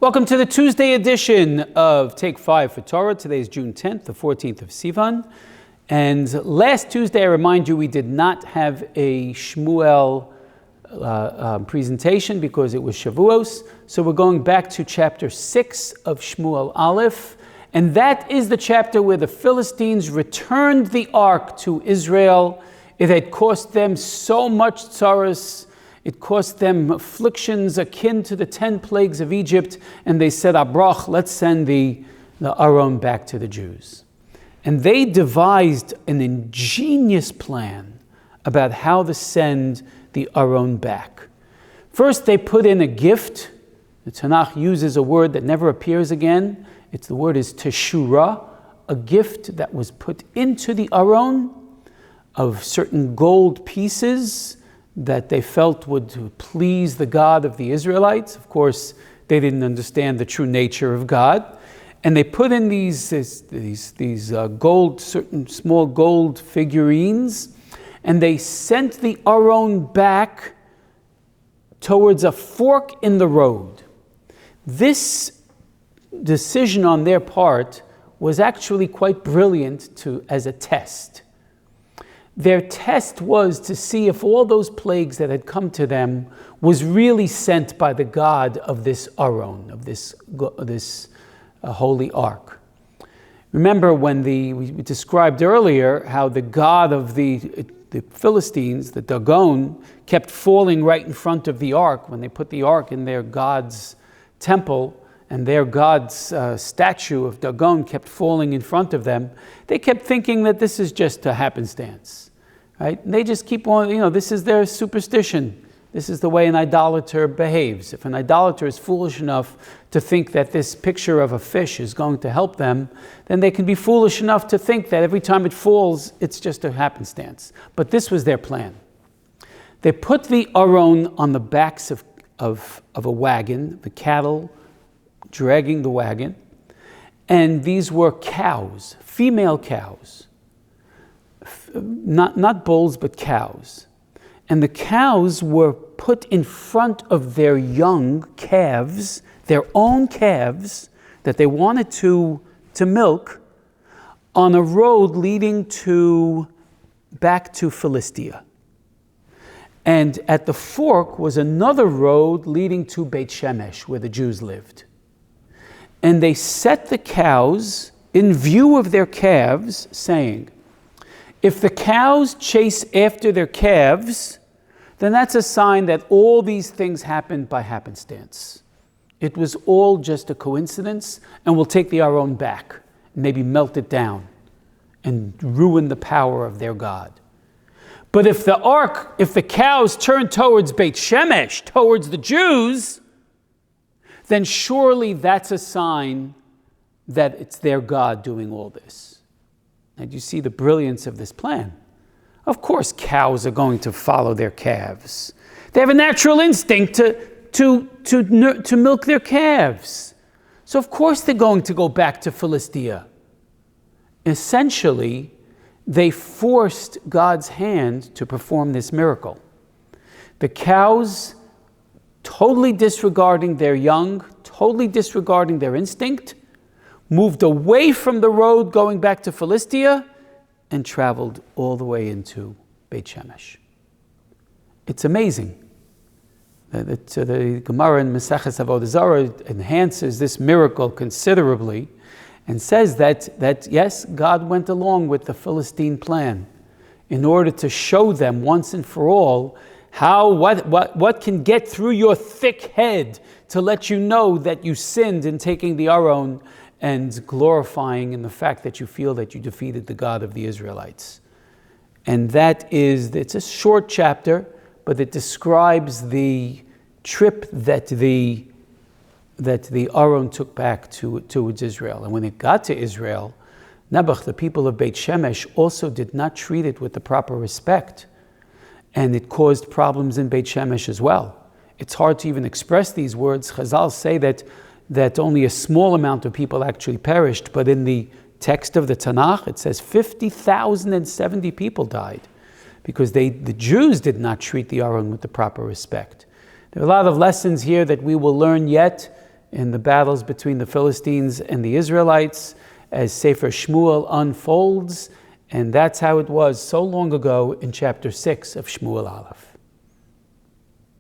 Welcome to the Tuesday edition of Take 5 for Torah. Today is June 10th, the 14th of Sivan. And last Tuesday, I remind you, we did not have a Shmuel presentation because it was Shavuos. So we're going back to chapter 6 of Shmuel Aleph. And that is the chapter where the Philistines returned the ark to Israel. It had cost them so much tsaros. It cost them afflictions akin to the 10 plagues of Egypt, and they said, Abrach, let's send the Aron back to the Jews. And they devised an ingenious plan about how to send the Aron back. First, they put in a gift. The Tanakh uses a word that never appears again. The word is teshura, a gift that was put into the Aron of certain gold pieces that they felt would please the God of the Israelites. Of course, they didn't understand the true nature of God. And they put in these gold, certain small gold figurines, and they sent the Aron back towards a fork in the road. This decision on their part was actually quite brilliant as a test. Their test was to see if all those plagues that had come to them was really sent by the God of this Aron, of this holy ark. Remember when we described earlier how the God of the Philistines, the Dagon, kept falling right in front of the ark when they put the ark in their God's temple, and their God's statue of Dagon kept falling in front of them. They kept thinking that this is just a happenstance. Right? And they just keep on, this is their superstition. This is the way an idolater behaves. If an idolater is foolish enough to think that this picture of a fish is going to help them, then they can be foolish enough to think that every time it falls, it's just a happenstance. But this was their plan. They put the Aron on the backs of a wagon, the cattle dragging the wagon, and these were cows, female cows. Not bulls, but cows. And the cows were put in front of their young calves, their own calves, that they wanted to milk, on a road leading back to Philistia. And at the fork was another road leading to Beit Shemesh, where the Jews lived. And they set the cows in view of their calves, saying, if the cows chase after their calves, then that's a sign that all these things happened by happenstance. It was all just a coincidence, and we'll take the Aron back, and maybe melt it down, and ruin the power of their God. But if the cows turn towards Beit Shemesh, towards the Jews, then surely that's a sign that it's their God doing all this. And you see the brilliance of this plan. Of course, cows are going to follow their calves. They have a natural instinct to milk their calves. So of course they're going to go back to Philistia. Essentially, they forced God's hand to perform this miracle. The cows, totally disregarding their young, totally disregarding their instinct, moved away from the road going back to Philistia and traveled all the way into Beit Shemesh. It's amazing. The Gemara in Maseches Avodah Zarah enhances this miracle considerably and says that yes, God went along with the Philistine plan in order to show them once and for all what can get through your thick head to let you know that you sinned in taking the Aron and glorifying in the fact that you feel that you defeated the God of the Israelites. And it's a short chapter, but it describes the trip that the Aron took back towards Israel. And when it got to Israel, Nebuch, the people of Beit Shemesh, also did not treat it with the proper respect. And it caused problems in Beit Shemesh as well. It's hard to even express these words. Chazal say that only a small amount of people actually perished, but in the text of the Tanakh, it says 50,070 people died because the Jews did not treat the Aron with the proper respect. There are a lot of lessons here that we will learn yet in the battles between the Philistines and the Israelites as Sefer Shmuel unfolds. And that's how it was so long ago in chapter 6 of Shmuel Aleph.